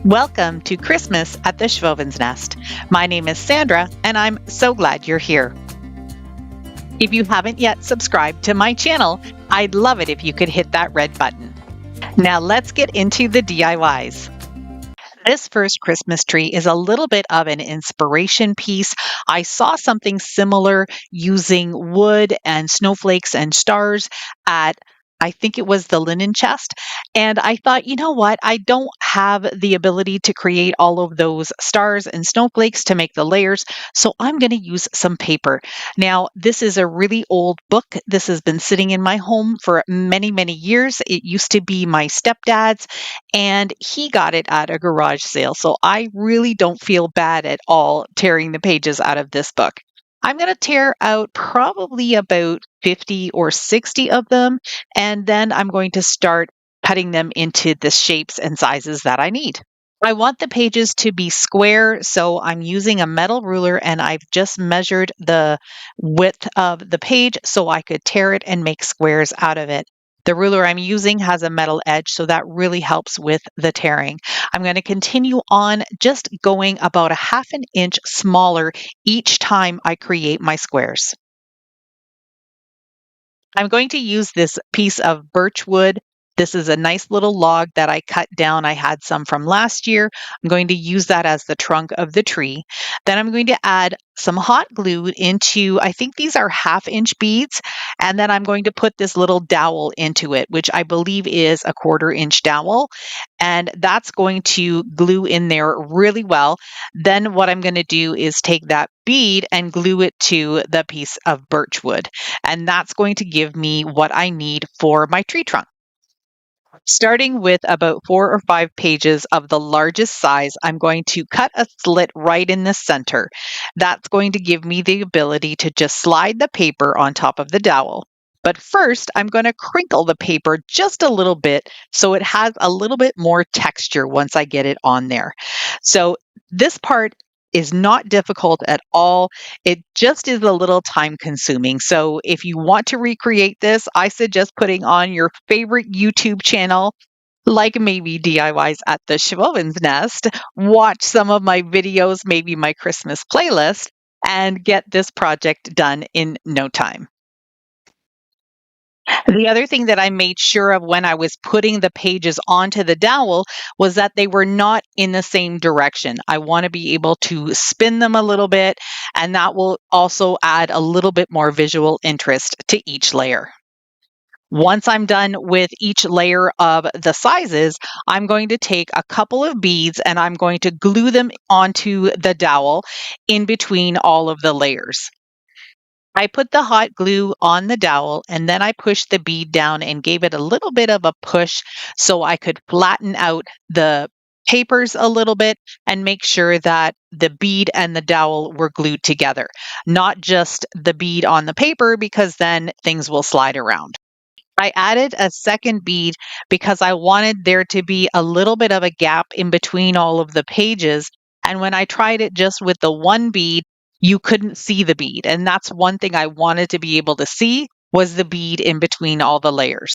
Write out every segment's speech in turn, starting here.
Welcome to Christmas at the Schwowin's Nest. My name is Sandra, and I'm so glad you're here. If you haven't yet subscribed to my channel, I'd love it if you could hit that red button. Now let's get into the DIYs. This first Christmas tree is a little bit of an inspiration piece. I saw something similar using wood and snowflakes and stars at I think it was the linen chest. And I thought, you know what? I don't have the ability to create all of those stars and snowflakes to make the layers. So I'm going to use some paper. Now, this is a really old book. This has been sitting in my home for many, many years. It used to be my stepdad's, and he got it at a garage sale. So I really don't feel bad at all tearing the pages out of this book. I'm going to tear out probably about 50 or 60 of them, and then I'm going to start cutting them into the shapes and sizes that I need. I want the pages to be square, so I'm using a metal ruler and I've just measured the width of the page so I could tear it and make squares out of it. The ruler I'm using has a metal edge, so that really helps with the tearing. I'm going to continue on just going about a half an inch smaller each time I create my squares. I'm going to use this piece of birch wood. This is a nice little log that I cut down. I had some from last year. I'm going to use that as the trunk of the tree. Then I'm going to add some hot glue into, I think these are 1/2-inch beads. And then I'm going to put this little dowel into it, which I believe is a 1/4-inch dowel. And that's going to glue in there really well. Then what I'm going to do is take that bead and glue it to the piece of birch wood. And that's going to give me what I need for my tree trunk. Starting with about 4 or 5 pages of the largest size, I'm going to cut a slit right in the center. That's going to give me the ability to just slide the paper on top of the dowel. But first, I'm going to crinkle the paper just a little bit so it has a little bit more texture once I get it on there. So this part is not difficult at all. It just is a little time consuming. So if you want to recreate this, I suggest putting on your favorite YouTube channel, like maybe DIYs at the Schwowin's Nest, watch some of my videos, maybe my Christmas playlist, and get this project done in no time. The other thing that I made sure of when I was putting the pages onto the dowel was that they were not in the same direction. I want to be able to spin them a little bit, and that will also add a little bit more visual interest to each layer. Once I'm done with each layer of the sizes, I'm going to take a couple of beads and I'm going to glue them onto the dowel in between all of the layers. I put the hot glue on the dowel and then I pushed the bead down and gave it a little bit of a push so I could flatten out the papers a little bit and make sure that the bead and the dowel were glued together, not just the bead on the paper, because then things will slide around. I added a second bead because I wanted there to be a little bit of a gap in between all of the pages. And when I tried it just with the one bead, you couldn't see the bead. And that's one thing I wanted to be able to see, was the bead in between all the layers.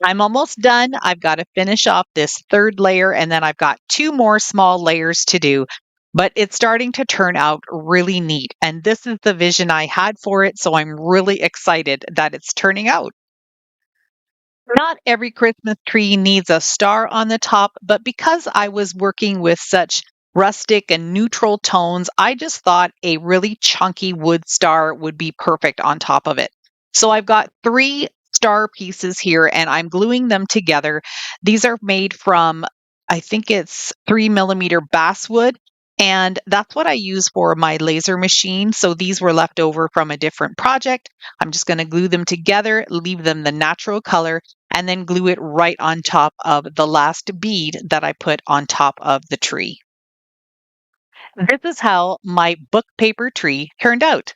I'm almost done. I've got to finish off this third layer, and then I've got 2 more small layers to do. But it's starting to turn out really neat. And this is the vision I had for it, so I'm really excited that it's turning out. Not every Christmas tree needs a star on the top, but because I was working with such rustic and neutral tones, I just thought a really chunky wood star would be perfect on top of it. So I've got 3 star pieces here and I'm gluing them together. These are made from, I think it's 3mm basswood, and that's what I use for my laser machine. So these were left over from a different project. I'm just going to glue them together, leave them the natural color, and then glue it right on top of the last bead that I put on top of the tree. This is how my book paper tree turned out.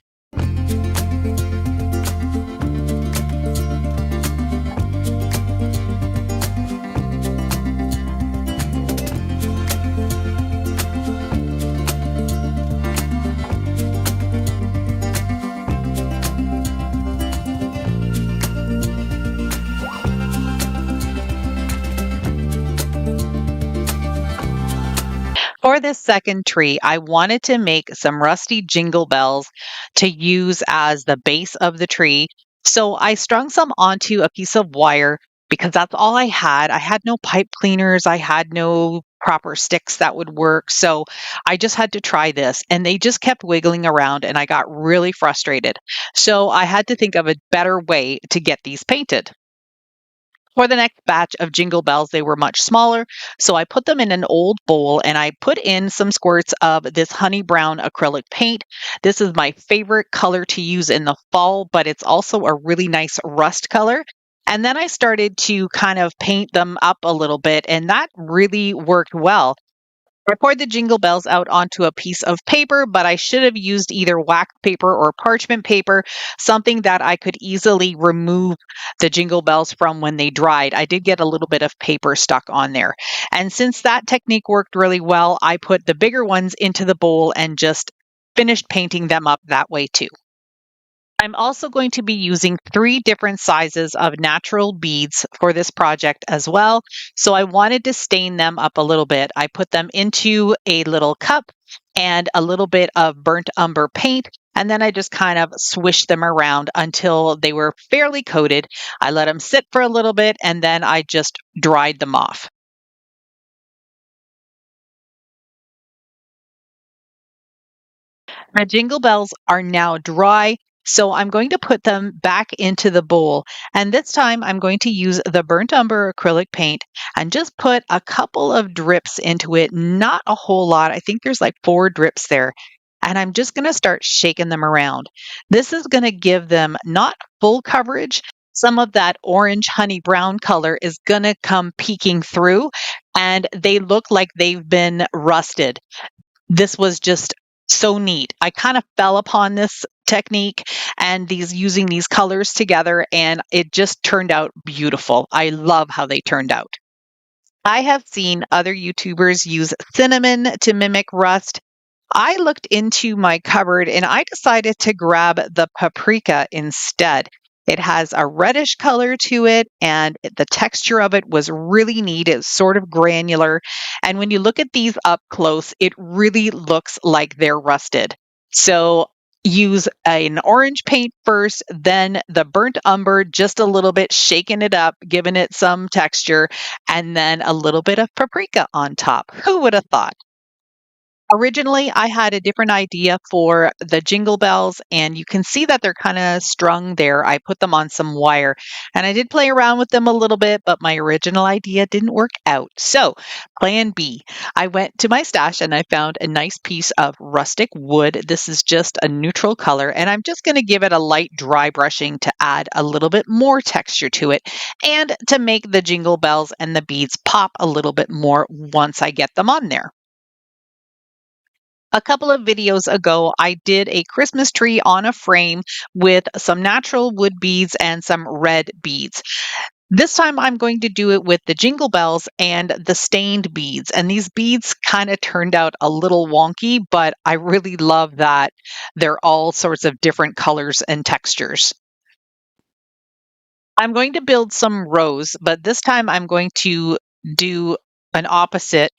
For this second tree, I wanted to make some rusty jingle bells to use as the base of the tree. So I strung some onto a piece of wire because that's all I had. I had no pipe cleaners, I had no proper sticks that would work. So I just had to try this, and they just kept wiggling around, and I got really frustrated. So I had to think of a better way to get these painted. For the next batch of jingle bells, they were much smaller, so I put them in an old bowl and I put in some squirts of this honey brown acrylic paint. This is my favorite color to use in the fall, but it's also a really nice rust color. And then I started to kind of paint them up a little bit, and that really worked well. I poured the jingle bells out onto a piece of paper, but I should have used either wax paper or parchment paper, something that I could easily remove the jingle bells from when they dried. I did get a little bit of paper stuck on there. And since that technique worked really well, I put the bigger ones into the bowl and just finished painting them up that way too. I'm also going to be using 3 different sizes of natural beads for this project as well. So I wanted to stain them up a little bit. I put them into a little cup and a little bit of burnt umber paint. And then I just kind of swished them around until they were fairly coated. I let them sit for a little bit and then I just dried them off. My jingle bells are now dry, so I'm going to put them back into the bowl. And this time I'm going to use the burnt umber acrylic paint and just put a couple of drips into it, not a whole lot. I think there's like 4 drips there. And I'm just going to start shaking them around. This is going to give them not full coverage. Some of that orange honey brown color is going to come peeking through, and they look like they've been rusted. This was just so neat. I kind of fell upon this technique and these using these colors together, and it just turned out beautiful. I love how they turned out. I have seen other YouTubers use cinnamon to mimic rust. I looked into my cupboard and I decided to grab the paprika instead. It has a reddish color to it, and the texture of it was really neat. It's sort of granular. And when you look at these up close, it really looks like they're rusted. So use an orange paint first, then the burnt umber, just a little bit, shaking it up, giving it some texture, and then a little bit of paprika on top. Who would have thought? Originally, I had a different idea for the jingle bells, and you can see that they're kind of strung there. I put them on some wire, and I did play around with them a little bit, but my original idea didn't work out. So, plan B. I went to my stash and I found a nice piece of rustic wood. This is just a neutral color, and I'm just going to give it a light dry brushing to add a little bit more texture to it and to make the jingle bells and the beads pop a little bit more once I get them on there. A couple of videos ago, I did a Christmas tree on a frame with some natural wood beads and some red beads. This time I'm going to do it with the jingle bells and the stained beads. And these beads kind of turned out a little wonky, but I really love that they're all sorts of different colors and textures. I'm going to build some rows, but this time I'm going to do an opposite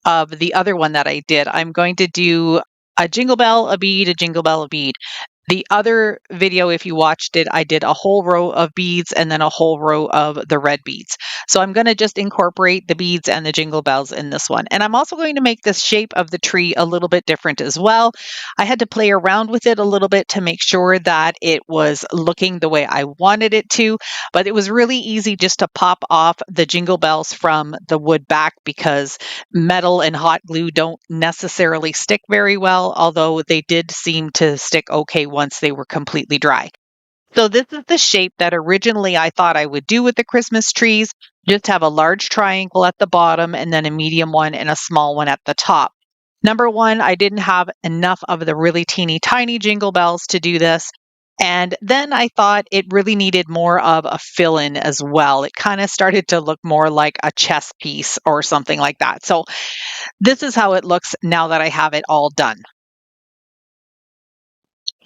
of the other one that I did. I'm going to do a jingle bell, a bead, a jingle bell, a bead. The other video, if you watched it, I did a whole row of beads and then a whole row of the red beads. So I'm going to just incorporate the beads and the jingle bells in this one. And I'm also going to make the shape of the tree a little bit different as well. I had to play around with it a little bit to make sure that it was looking the way I wanted it to, but it was really easy just to pop off the jingle bells from the wood back because metal and hot glue don't necessarily stick very well, although they did seem to stick okay once they were completely dry. So this is the shape that originally I thought I would do with the Christmas trees. Just have a large triangle at the bottom and then a medium one and a small one at the top. Number one, I didn't have enough of the really teeny tiny jingle bells to do this. And then I thought it really needed more of a fill-in as well. It kind of started to look more like a chess piece or something like that. So this is how it looks now that I have it all done.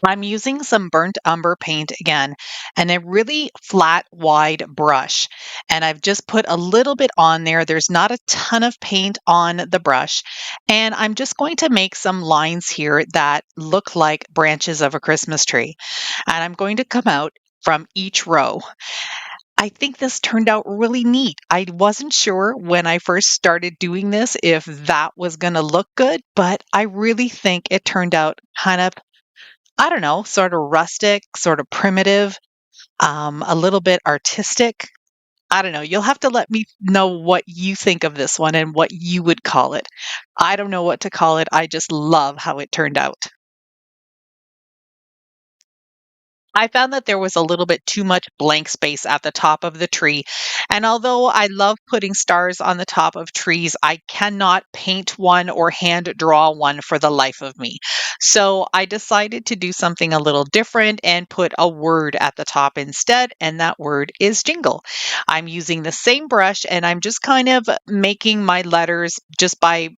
I'm using some burnt umber paint again and a really flat, wide brush. And I've just put a little bit on there. There's not a ton of paint on the brush. And I'm just going to make some lines here that look like branches of a Christmas tree. And I'm going to come out from each row. I think this turned out really neat. I wasn't sure when I first started doing this if that was going to look good, but I really think it turned out kind of, I don't know, sort of rustic, sort of primitive, a little bit artistic. I don't know. You'll have to let me know what you think of this one and what you would call it. I don't know what to call it. I just love how it turned out. I found that there was a little bit too much blank space at the top of the tree. And although I love putting stars on the top of trees, I cannot paint one or hand draw one for the life of me. So I decided to do something a little different and put a word at the top instead. And that word is Jingle. I'm using the same brush and I'm just kind of making my letters just by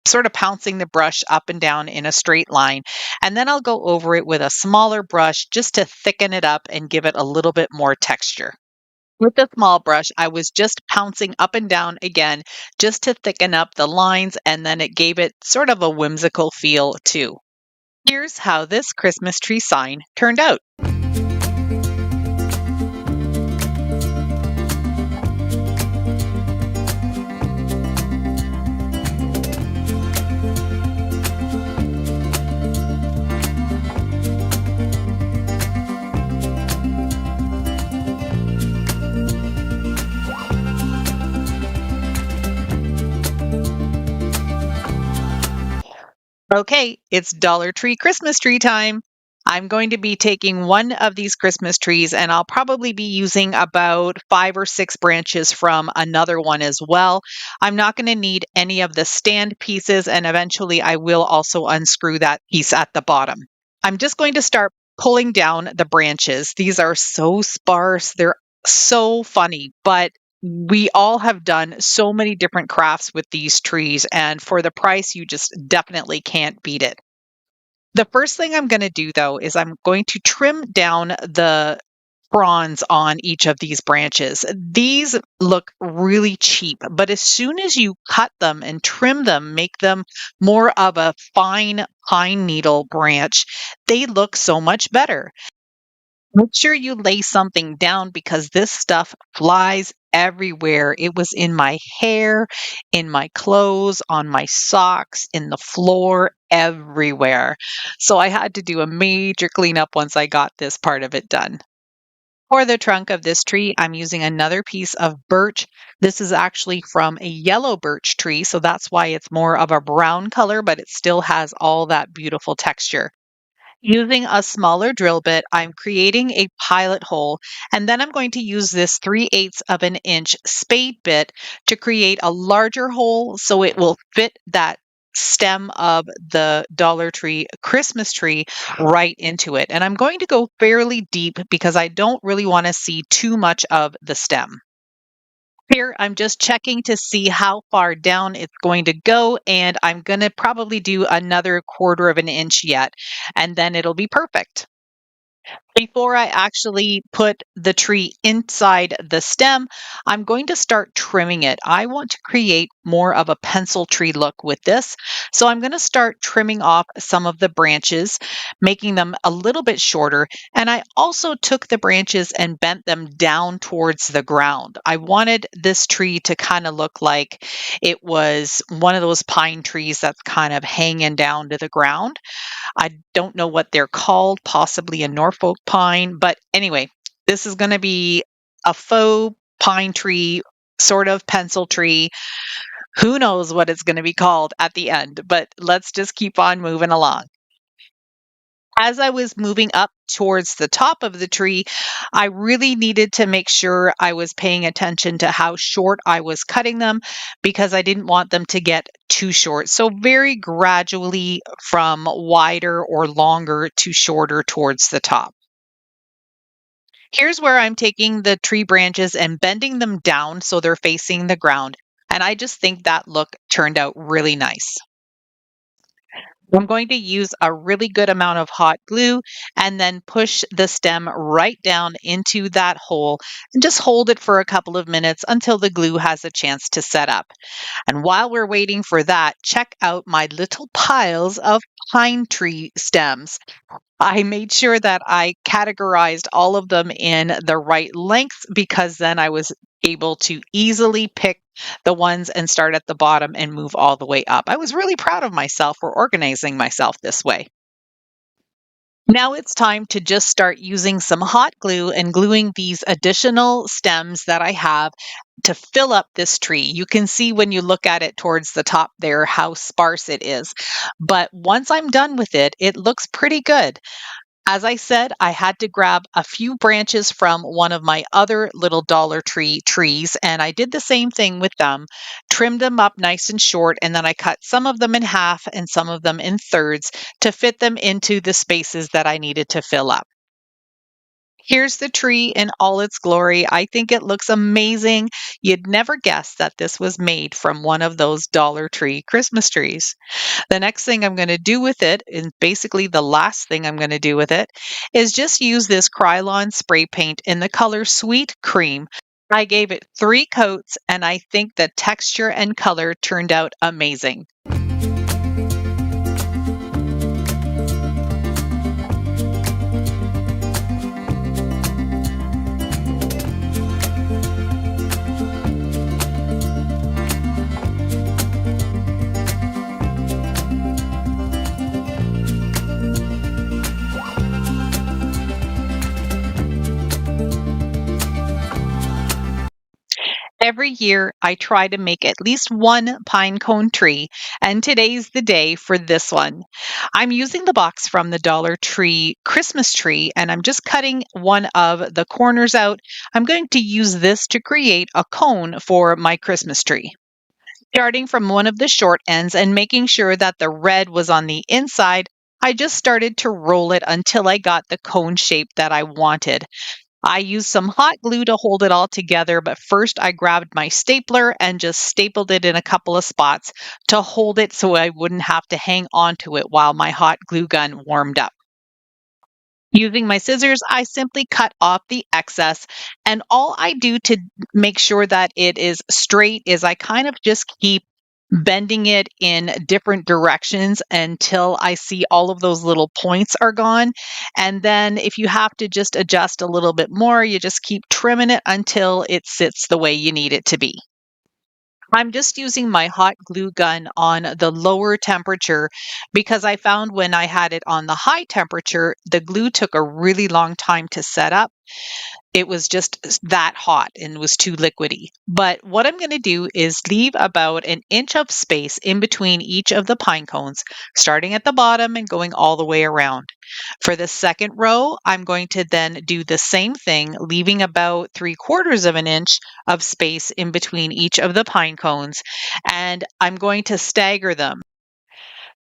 sort of pouncing the brush up and down in a straight line. And then I'll go over it with a smaller brush just to thicken it up and give it a little bit more texture. With the small brush, I was just pouncing up and down again just to thicken up the lines, and then it gave it sort of a whimsical feel too. Here's how this Christmas tree sign turned out. Okay, it's Dollar Tree Christmas tree time. I'm going to be taking one of these Christmas trees and I'll probably be using about 5 or 6 branches from another one as well. I'm not going to need any of the stand pieces and eventually I will also unscrew that piece at the bottom. I'm just going to start pulling down the branches. These are so sparse. They're so funny, but we all have done so many different crafts with these trees, and for the price, you just definitely can't beat it. The first thing I'm going to do though is I'm going to trim down the fronds on each of these branches. These look really cheap, but as soon as you cut them and trim them, make them more of a fine pine needle branch, they look so much better. Make sure you lay something down because this stuff flies everywhere. It was in my hair, in my clothes, on my socks, in the floor, everywhere. So I had to do a major cleanup once I got this part of it done. For the trunk of this tree, I'm using another piece of birch. This is actually from a yellow birch tree, so that's why it's more of a brown color, but it still has all that beautiful texture. Using a smaller drill bit, I'm creating a pilot hole, and then I'm going to use this 3/8 of an inch spade bit to create a larger hole so it will fit that stem of the Dollar Tree Christmas tree right into it. And I'm going to go fairly deep because I don't really want to see too much of the stem. Here, I'm just checking to see how far down it's going to go, and I'm going to probably do another 1/4 of an inch yet, and then it'll be perfect. Before I actually put the tree inside the stem, I'm going to start trimming it. I want to create more of a pencil tree look with this. So I'm going to start trimming off some of the branches, making them a little bit shorter. And I also took the branches and bent them down towards the ground. I wanted this tree to kind of look like it was one of those pine trees that's kind of hanging down to the ground. I don't know what they're called, possibly a Norfolk pine. But anyway, this is going to be a faux pine tree, sort of pencil tree. Who knows what it's going to be called at the end, but let's just keep on moving along. As I was moving up towards the top of the tree, I really needed to make sure I was paying attention to how short I was cutting them because I didn't want them to get too short. So, very gradually from wider or longer to shorter towards the top. Here's where I'm taking the tree branches and bending them down so they're facing the ground. And I just think that look turned out really nice. I'm going to use a really good amount of hot glue and then push the stem right down into that hole and just hold it for a couple of minutes until the glue has a chance to set up. And while we're waiting for that, check out my little piles of pine tree stems. I made sure that I categorized all of them in the right lengths because then I was able to easily pick the ones and start at the bottom and move all the way up. I was really proud of myself for organizing myself this way. Now it's time to just start using some hot glue and gluing these additional stems that I have to fill up this tree. You can see when you look at it towards the top there how sparse it is. But once I'm done with it, it looks pretty good. As I said, I had to grab a few branches from one of my other little Dollar Tree trees, and I did the same thing with them, trimmed them up nice and short, and then I cut some of them in half and some of them in thirds to fit them into the spaces that I needed to fill up. Here's the tree in all its glory. I think it looks amazing. You'd never guess that this was made from one of those Dollar Tree Christmas trees. The next thing I'm going to do with it, and basically the last thing I'm going to do with it, is just use this Krylon spray paint in the color Sweet Cream. I gave it 3 coats, and I think the texture and color turned out amazing. Every year, I try to make at least one pine cone tree, and today's the day for this one. I'm using the box from the Dollar Tree Christmas tree, and I'm just cutting one of the corners out. I'm going to use this to create a cone for my Christmas tree. Starting from one of the short ends and making sure that the red was on the inside, I just started to roll it until I got the cone shape that I wanted. I used some hot glue to hold it all together, but first I grabbed my stapler and just stapled it in a couple of spots to hold it so I wouldn't have to hang onto it while my hot glue gun warmed up. Using my scissors, I simply cut off the excess, and all I do to make sure that it is straight is I kind of just keep bending it in different directions until I see all of those little points are gone. And then if you have to just adjust a little bit more, you just keep trimming it until it sits the way you need it to be. I'm just using my hot glue gun on the lower temperature because I found when I had it on the high temperature, the glue took a really long time to set up. It was just that hot and was too liquidy. But what I'm going to do is leave about an inch of space in between each of the pine cones, starting at the bottom and going all the way around. For the second row, I'm going to then do the same thing, leaving about 3/4 of an inch of space in between each of the pine cones, and I'm going to stagger them.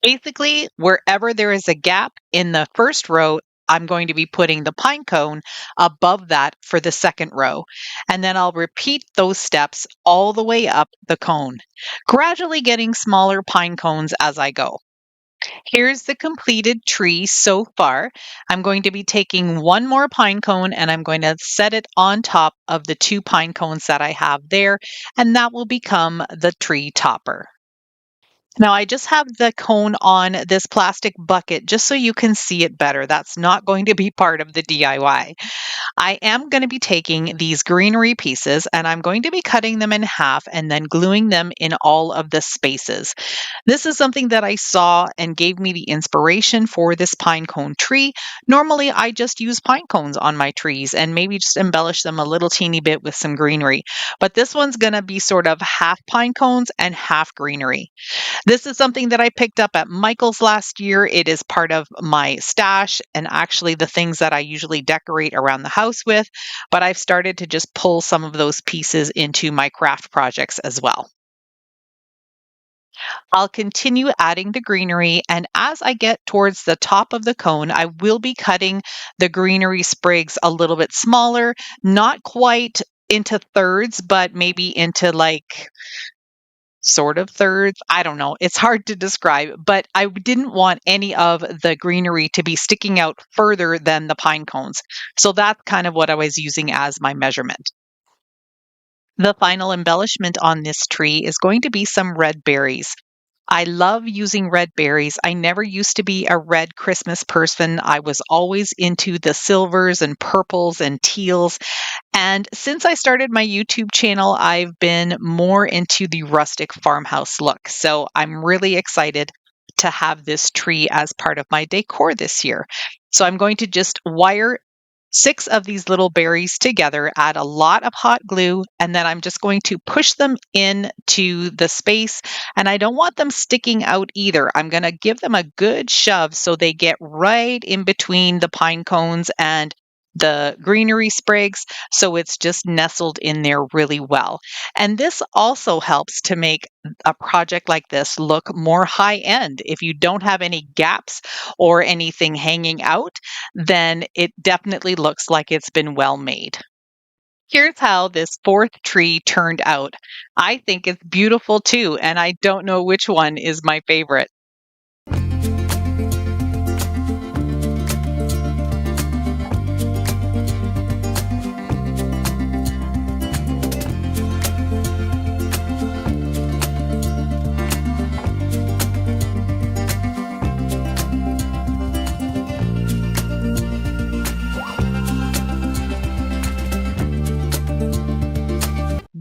Basically, wherever there is a gap in the first row, I'm going to be putting the pine cone above that for the second row. And then I'll repeat those steps all the way up the cone, gradually getting smaller pine cones as I go. Here's the completed tree so far. I'm going to be taking one more pine cone and I'm going to set it on top of the 2 pine cones that I have there, and that will become the tree topper. Now I just have the cone on this plastic bucket just so you can see it better. That's not going to be part of the DIY. I am going to be taking these greenery pieces and I'm going to be cutting them in half and then gluing them in all of the spaces. This is something that I saw and gave me the inspiration for this pine cone tree. Normally, I just use pine cones on my trees and maybe just embellish them a little teeny bit with some greenery. But this one's going to be sort of half pine cones and half greenery. This is something that I picked up at Michael's last year. It is part of my stash and actually the things that I usually decorate around the house with, but I've started to just pull some of those pieces into my craft projects as well. I'll continue adding the greenery, and as I get towards the top of the cone, I will be cutting the greenery sprigs a little bit smaller, not quite into thirds, but maybe into like sort of thirds. I don't know. It's hard to describe, but I didn't want any of the greenery to be sticking out further than the pine cones. So that's kind of what I was using as my measurement. The final embellishment on this tree is going to be some red berries. I love using red berries. I never used to be a red Christmas person. I was always into the silvers and purples and teals. And since I started my YouTube channel, I've been more into the rustic farmhouse look. So I'm really excited to have this tree as part of my decor this year. So I'm going to just wire 6 of these little berries together, add a lot of hot glue, and then I'm just going to push them into the space. And I don't want them sticking out either. I'm going to give them a good shove so they get right in between the pine cones and the greenery sprigs, so it's just nestled in there really well. And this also helps to make a project like this look more high end. If you don't have any gaps or anything hanging out, then it definitely looks like it's been well made. Here's how this fourth tree turned out. I think it's beautiful too, and I don't know which one is my favorite.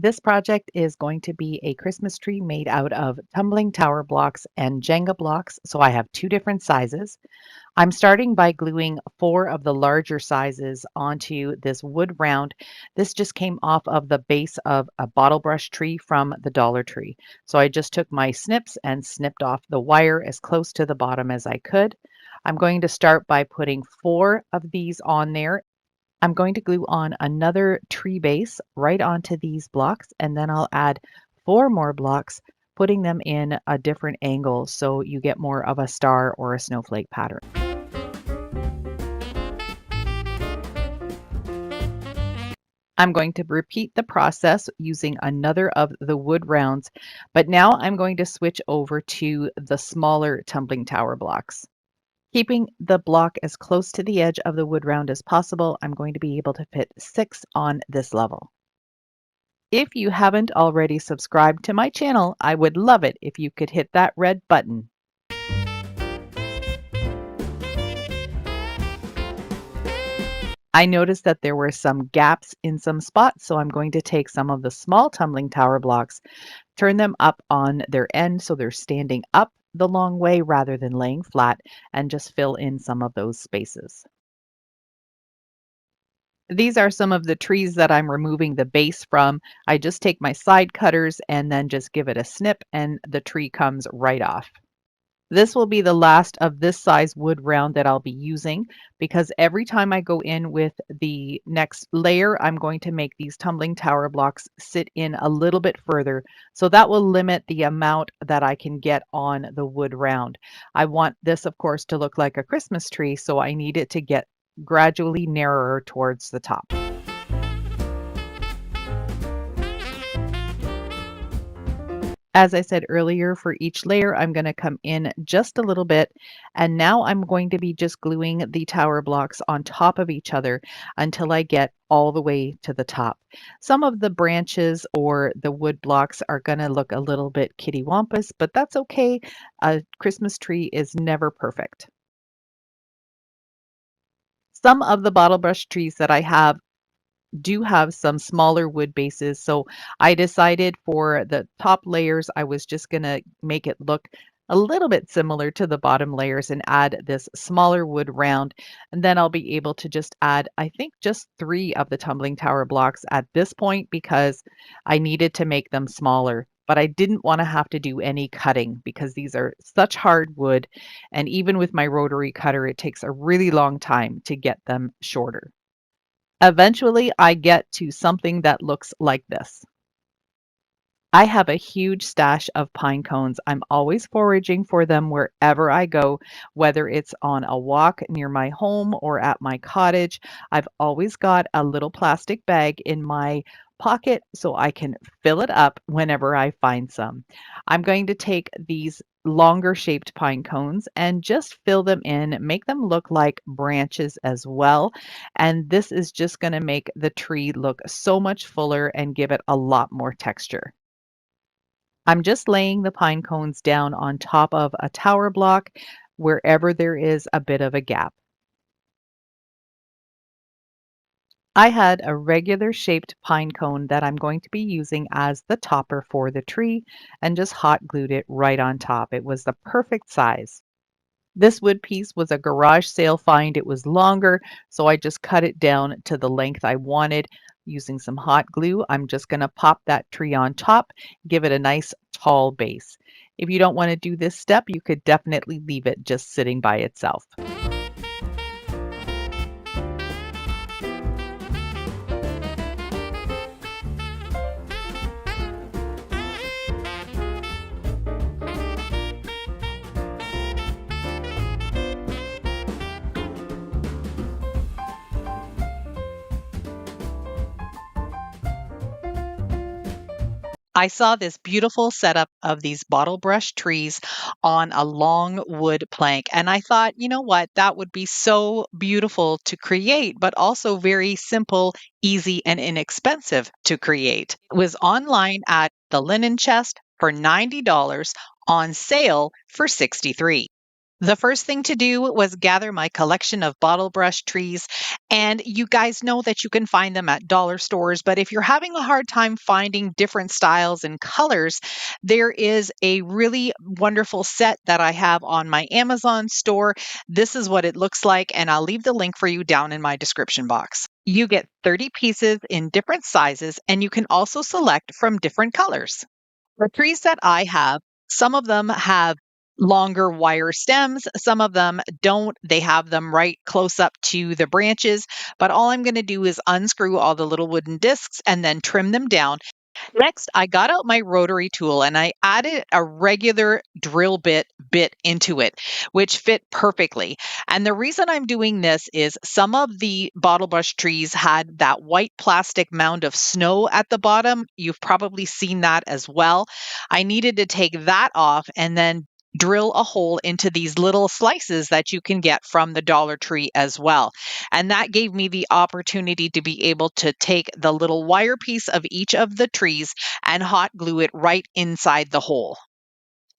This project is going to be a Christmas tree made out of tumbling tower blocks and Jenga blocks, so I have 2 different sizes. I'm starting by gluing 4 of the larger sizes onto this wood round. This just came off of the base of a bottle brush tree from the Dollar Tree. So I just took my snips and snipped off the wire as close to the bottom as I could. I'm going to start by putting 4 of these on there. I'm going to glue on another tree base right onto these blocks, and then I'll add 4 more blocks, putting them in a different angle so you get more of a star or a snowflake pattern. I'm going to repeat the process using another of the wood rounds, but now I'm going to switch over to the smaller tumbling tower blocks. Keeping the block as close to the edge of the wood round as possible, I'm going to be able to fit 6 on this level. If you haven't already subscribed to my channel, I would love it if you could hit that red button. I noticed that there were some gaps in some spots, so I'm going to take some of the small tumbling tower blocks, turn them up on their end so they're standing up the long way rather than laying flat, and just fill in some of those spaces. These are some of the trees that I'm removing the base from. I just take my side cutters and then just give it a snip and the tree comes right off. This will be the last of this size wood round that I'll be using, because every time I go in with the next layer, I'm going to make these tumbling tower blocks sit in a little bit further. So that will limit the amount that I can get on the wood round. I want this, of course, to look like a Christmas tree, so I need it to get gradually narrower towards the top. As I said earlier, for each layer, I'm going to come in just a little bit. And now I'm going to be just gluing the tower blocks on top of each other until I get all the way to the top. Some of the branches or the wood blocks are going to look a little bit kittywampus, but that's okay. A Christmas tree is never perfect. Some of the bottle brush trees that I have do have some smaller wood bases. So I decided for the top layers, I was just going to make it look a little bit similar to the bottom layers and add this smaller wood round. And then I'll be able to just add, I think, just 3 of the tumbling tower blocks at this point because I needed to make them smaller. But I didn't want to have to do any cutting because these are such hard wood. And even with my rotary cutter, it takes a really long time to get them shorter. Eventually, I get to something that looks like this. I have a huge stash of pine cones. I'm always foraging for them wherever I go, whether it's on a walk near my home or at my cottage. I've always got a little plastic bag in my pocket so I can fill it up whenever I find some. I'm going to take these longer shaped pine cones and just fill them in, make them look like branches as well. And this is just going to make the tree look so much fuller and give it a lot more texture. I'm just laying the pine cones down on top of a tower block wherever there is a bit of a gap. I had a regular shaped pine cone that I'm going to be using as the topper for the tree and just hot glued it right on top. It was the perfect size. This wood piece was a garage sale find. It was longer, so I just cut it down to the length I wanted. Using some hot glue, I'm just going to pop that tree on top, give it a nice tall base. If you don't want to do this step, you could definitely leave it just sitting by itself. I saw this beautiful setup of these bottle brush trees on a long wood plank. And I thought, you know what, that would be so beautiful to create, but also very simple, easy, and inexpensive to create. It was online at the Linen Chest for $90, on sale for $63. The first thing to do was gather my collection of bottle brush trees. And you guys know that you can find them at dollar stores. But if you're having a hard time finding different styles and colors, there is a really wonderful set that I have on my Amazon store. This is what it looks like. And I'll leave the link for you down in my description box. You get 30 pieces in different sizes, and you can also select from different colors. The trees that I have, some of them have longer wire stems. Some of them don't. They have them right close up to the branches. But all I'm going to do is unscrew all the little wooden discs and then trim them down. Next, I got out my rotary tool and I added a regular drill bit into it, which fit perfectly. And the reason I'm doing this is some of the bottle brush trees had that white plastic mound of snow at the bottom. You've probably seen that as well. I needed to take that off and then drill a hole into these little slices that you can get from the Dollar Tree as well. And that gave me the opportunity to be able to take the little wire piece of each of the trees and hot glue it right inside the hole.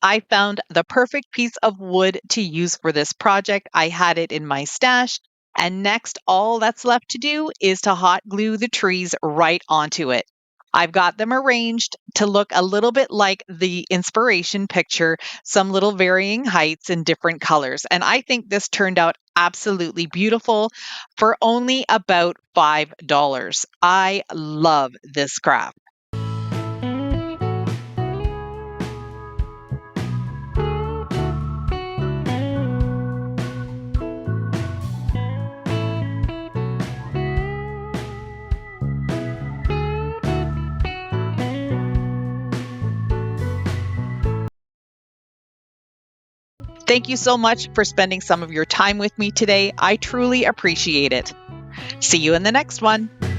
I found the perfect piece of wood to use for this project. I had it in my stash. And next, all that's left to do is to hot glue the trees right onto it. I've got them arranged to look a little bit like the inspiration picture, some little varying heights and different colors. And I think this turned out absolutely beautiful for only about $5. I love this craft. Thank you so much for spending some of your time with me today. I truly appreciate it. See you in the next one.